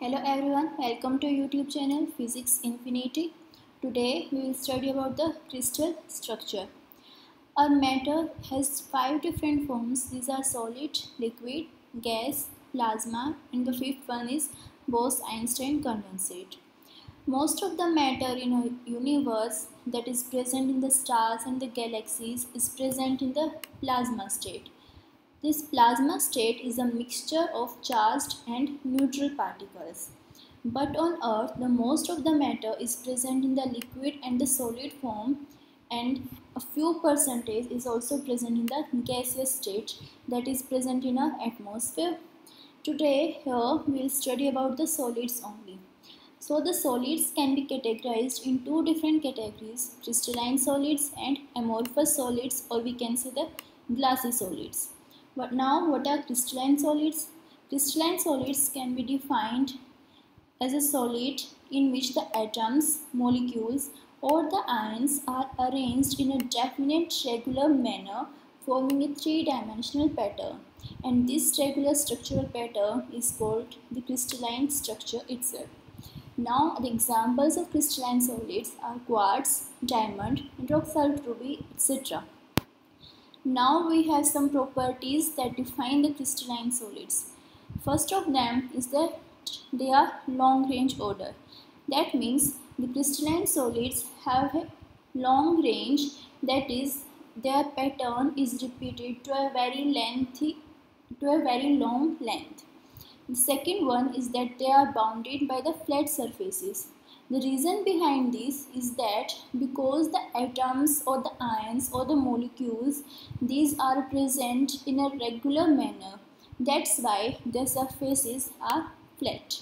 Hello everyone, welcome to YouTube channel Physics Infinity. Today we will study about the crystal structure. Our matter has 5 different forms. These are solid, liquid, gas, plasma, and the fifth one is Bose-Einstein condensate. Most of the matter in our universe that is present in the stars and the galaxies is present in the plasma state. This plasma state is a mixture of charged and neutral particles. But on Earth, the most of the matter is present in the liquid and the solid form, and a few percentage is also present in the gaseous state that is present in our atmosphere. Today here we will study about the solids only. So the solids can be categorized in two different categories, crystalline solids and amorphous solids, or we can say the glassy solids. But now what are crystalline solids? Crystalline solids can be defined as a solid in which the atoms, molecules or the ions are arranged in a definite regular manner forming a three-dimensional pattern, and this regular structural pattern is called the crystalline structure itself. Now the examples of crystalline solids are quartz, diamond, rock salt ruby, etc. Now we have some properties that define the crystalline solids. First of them is that they are long range order. That means the crystalline solids have a long range, that is their pattern is repeated to a very long length. The second one is that they are bounded by the flat surfaces. The reason behind this is that because the atoms or the ions or the molecules, these are present in a regular manner. That's why their surfaces are flat.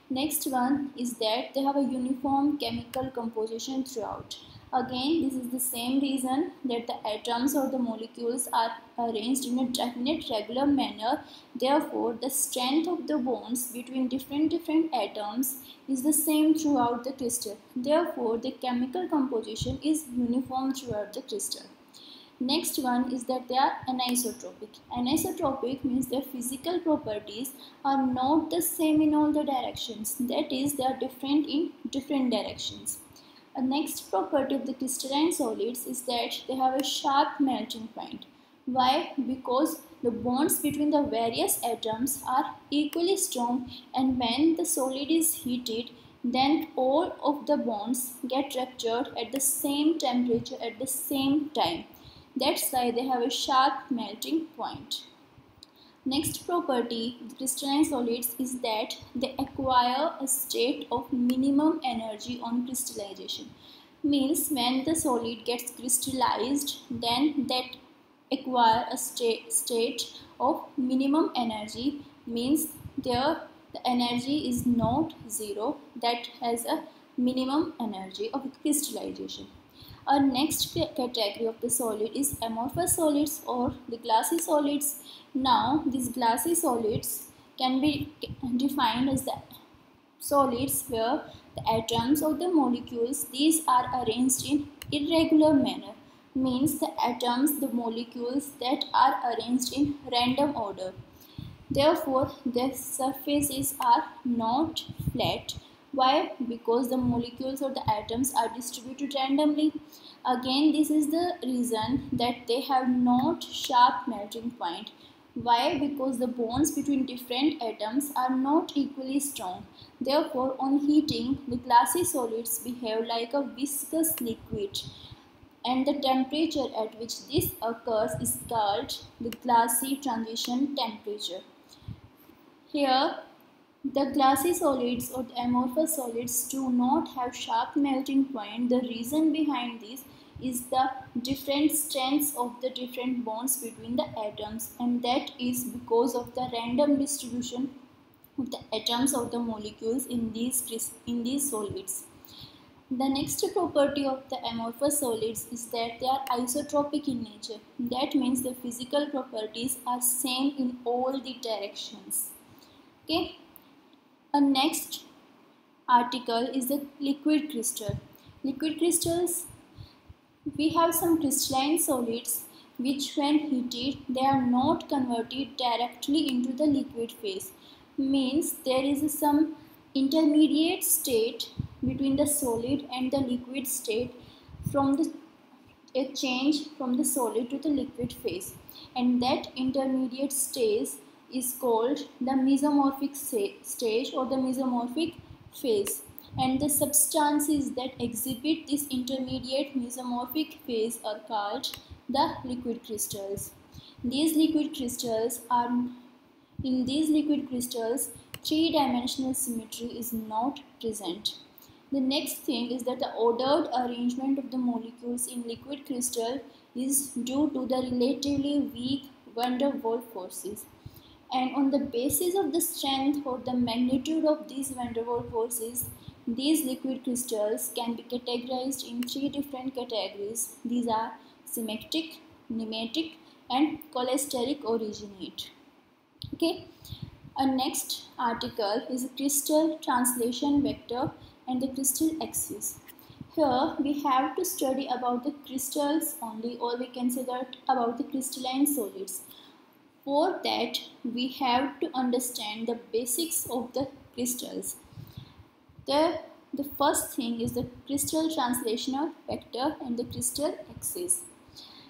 Next one is that they have a uniform chemical composition throughout. Again, this is the same reason that the atoms or the molecules are arranged in a definite regular manner. Therefore, the strength of the bonds between different atoms is the same throughout the crystal. Therefore, the chemical composition is uniform throughout the crystal. Next one is that they are anisotropic. Anisotropic means their physical properties are not the same in all the directions. That is, they are different in different directions. A next property of the crystalline solids is that they have a sharp melting point. Why? Because the bonds between the various atoms are equally strong, and when the solid is heated, then all of the bonds get ruptured at the same temperature at the same time. That's why they have a sharp melting point. Next property of crystalline solids is that they acquire a state of minimum energy on crystallization. Means when the solid gets crystallized, then that acquire a state of minimum energy, means there the energy is not zero, that has a minimum energy of crystallization. Our next category of the solid is amorphous solids or the glassy solids. Now these glassy solids can be defined as the solids where the atoms or the molecules, these are arranged in irregular manner. Means the atoms, the molecules that are arranged in random order. Therefore, their surfaces are not flat. Why? Because the molecules or the atoms are distributed randomly. Again, this is the reason that they have not sharp melting point. Why? Because the bonds between different atoms are not equally strong. Therefore, on heating, the glassy solids behave like a viscous liquid, and the temperature at which this occurs is called the glassy transition temperature. Here, the glassy solids or the amorphous solids do not have sharp melting point. The reason behind this is the different strengths of the different bonds between the atoms, and that is because of the random distribution of the atoms of the molecules in these solids. The next property of the amorphous solids is that they are isotropic in nature. That means the physical properties are same in all the directions. Okay. A next article is the liquid crystal. Liquid crystals, we have some crystalline solids which when heated they are not converted directly into the liquid phase. Means there is some intermediate state between the solid and the liquid state from the a change from the solid to the liquid phase, and that intermediate stage is called the mesomorphic stage or the mesomorphic phase, and the substances that exhibit this intermediate mesomorphic phase are called the liquid crystals. These liquid crystals are In these liquid crystals, three-dimensional symmetry is not present. The next thing is that the ordered arrangement of the molecules in liquid crystal is due to the relatively weak van der Waals forces. And on the basis of the strength or the magnitude of these van der Waals forces, these liquid crystals can be categorized in three different categories. These are symmetric, nematic, and cholesteric originate. Okay. Our next article is a crystal translation vector and the crystal axis. Here we have to study about the crystals only, or we can say that about the crystalline solids. For that we have to understand the basics of the crystals. The first thing is the crystal translational vector and the crystal axis.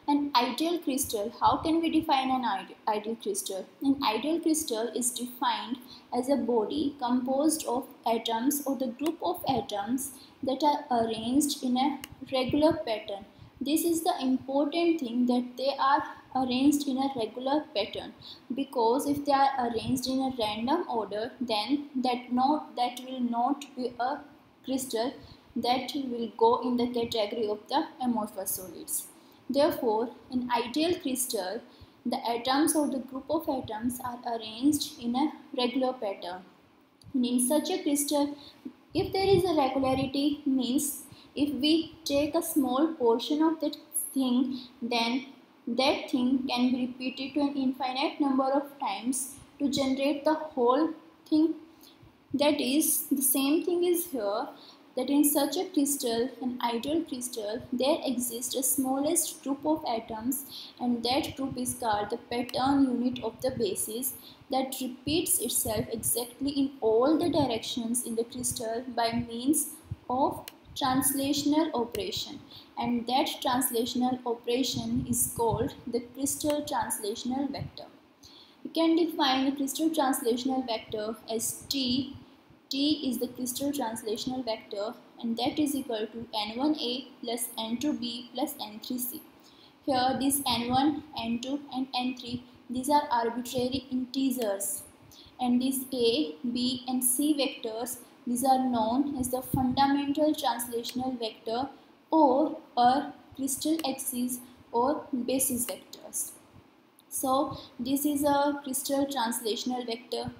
An ideal crystal, how can we define an ideal crystal? An ideal crystal is defined as a body composed of atoms or the group of atoms that are arranged in a regular pattern. This is the important thing, that they are arranged in a regular pattern, because if they are arranged in a random order, then that will not be a crystal, that will go in the category of the amorphous solids. Therefore, in ideal crystal, the atoms or the group of atoms are arranged in a regular pattern. And in such a crystal, if there is a regularity, means if we take a small portion of that thing, then that thing can be repeated to an infinite number of times to generate the whole thing. That is, the same thing is here, that in such a crystal, an ideal crystal, there exists a smallest group of atoms, and that group is called the pattern unit of the basis, that repeats itself exactly in all the directions in the crystal by means of translational operation, and that translational operation is called the crystal translational vector. We can define the crystal translational vector as T. T is the crystal translational vector, and that is equal to N1A plus N2B plus N3C. Here these N1, N2 and N3, these are arbitrary integers, and these A, B and C vectors, these are known as the fundamental translational vector or crystal axis or basis vectors. So this is a crystal translational vector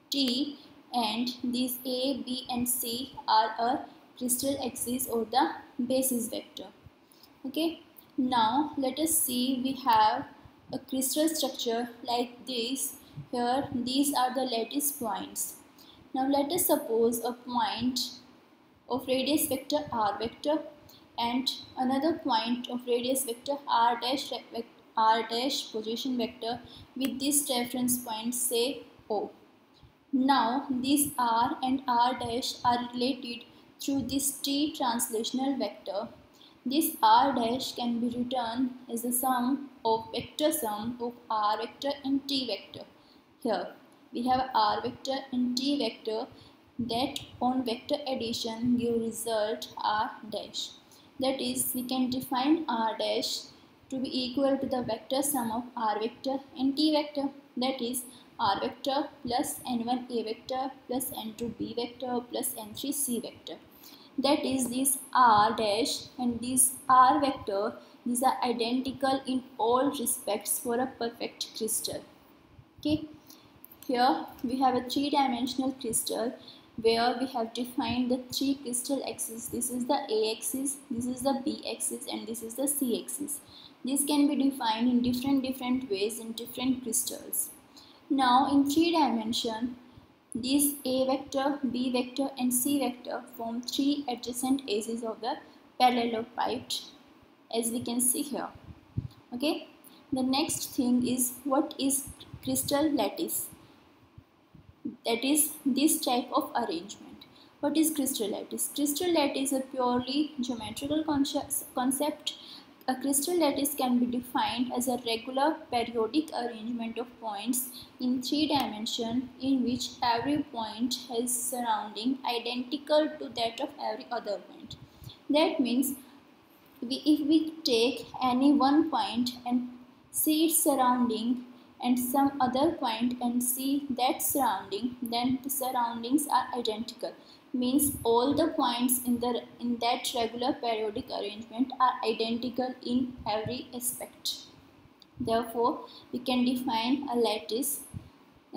T, and these A, B and C are a crystal axis or the basis vector. Okay, now let us see, we have a crystal structure like this. Here these are the lattice points. Now let us suppose a point of radius vector r vector and another point of radius vector r dash position vector with this reference point, say O. Now these r and r dash are related through this T translational vector. This r dash can be written as the sum of r vector and t vector. Here we have r vector and t vector that on vector addition give result r dash. That is, we can define r dash to be equal to the vector sum of r vector and t vector, that is r vector plus n1a vector plus n2b vector plus n3c vector. That is, this r dash and this r vector, these are identical in all respects for a perfect crystal. Okay, here we have a three-dimensional crystal where we have defined the three crystal axes. This is the A axis, this is the B axis and this is the C axis. This can be defined in different ways in different crystals. Now in three dimension, these A vector, B vector and C vector form three adjacent edges of the parallelepiped, as we can see here. Okay, the next thing is, what is crystal lattice? That is this type of arrangement. What is crystal lattice? Crystal lattice is a purely geometrical concept. A crystal lattice can be defined as a regular periodic arrangement of points in three dimensions in which every point has surrounding identical to that of every other point. That means if we take any one point and see its surrounding and some other point and see that surrounding, then the surroundings are identical. Means all the points in that regular periodic arrangement are identical in every aspect. Therefore, we can define a lattice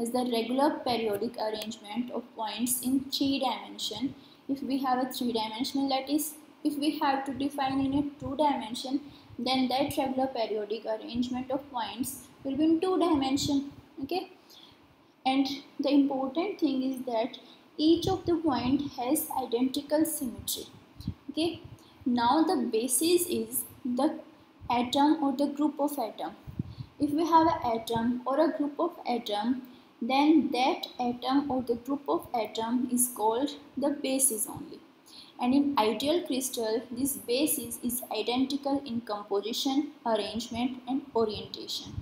as the regular periodic arrangement of points in three dimension. If we have a three-dimensional lattice, if we have to define in a two-dimension, then that regular periodic arrangement of points will be in two dimension. Okay, and the important thing is that each of the point has identical symmetry. Okay, now the basis is the atom or the group of atom. If we have an atom or a group of atom, then that atom or the group of atom is called the basis only. And in ideal crystal, this basis is identical in composition, arrangement and orientation.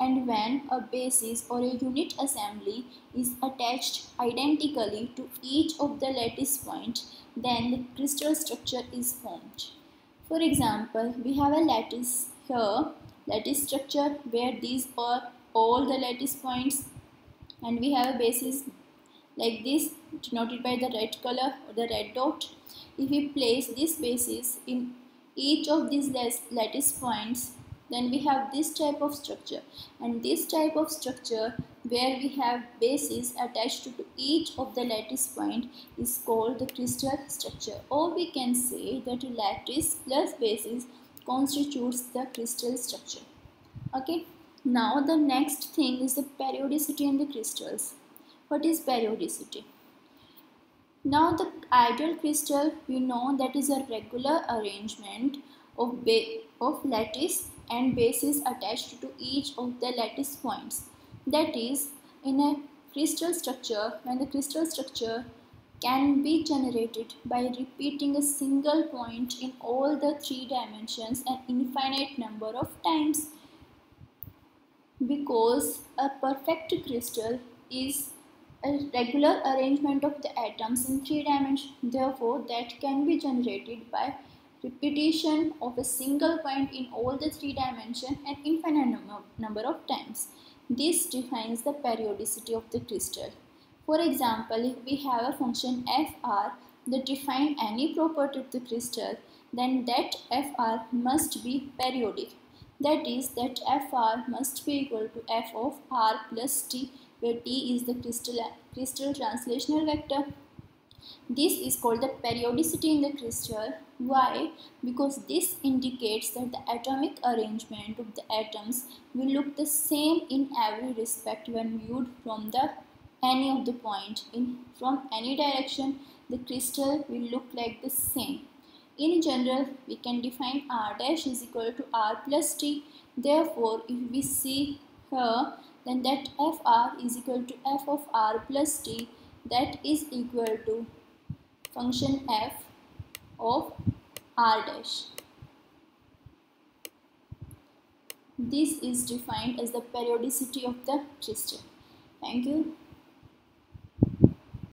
And when a basis or a unit assembly is attached identically to each of the lattice points, then the crystal structure is formed. For example, we have a lattice here, lattice structure where these are all the lattice points, and we have a basis like this denoted by the red color or the red dot. If we place this basis in each of these lattice points, then we have this type of structure, and this type of structure where we have bases attached to each of the lattice point is called the crystal structure, or we can say that lattice plus basis constitutes the crystal structure. Okay, now the next thing is the periodicity in the crystals. What is periodicity? Now the ideal crystal, we know that is a regular arrangement of lattice and bases attached to each of the lattice points. That is, in a crystal structure, when the crystal structure can be generated by repeating a single point in all the three dimensions an infinite number of times. Because a perfect crystal is a regular arrangement of the atoms in three dimensions, therefore that can be generated by repetition of a single point in all the three dimensions an infinite number of times. This defines the periodicity of the crystal. For example, if we have a function fr that defines any property of the crystal, then that fr must be periodic. That is, that fr must be equal to f of r plus t, where t is the crystal translational vector. This is called the periodicity in the crystal. Why? Because this indicates that the atomic arrangement of the atoms will look the same in every respect when viewed from any of the point. From any direction, the crystal will look like the same. In general, we can define r dash is equal to r plus t. Therefore, if we see here, then that fr is equal to f of r plus t, that is equal to function f of r dash. This is defined as the periodicity of the crystal. Thank you.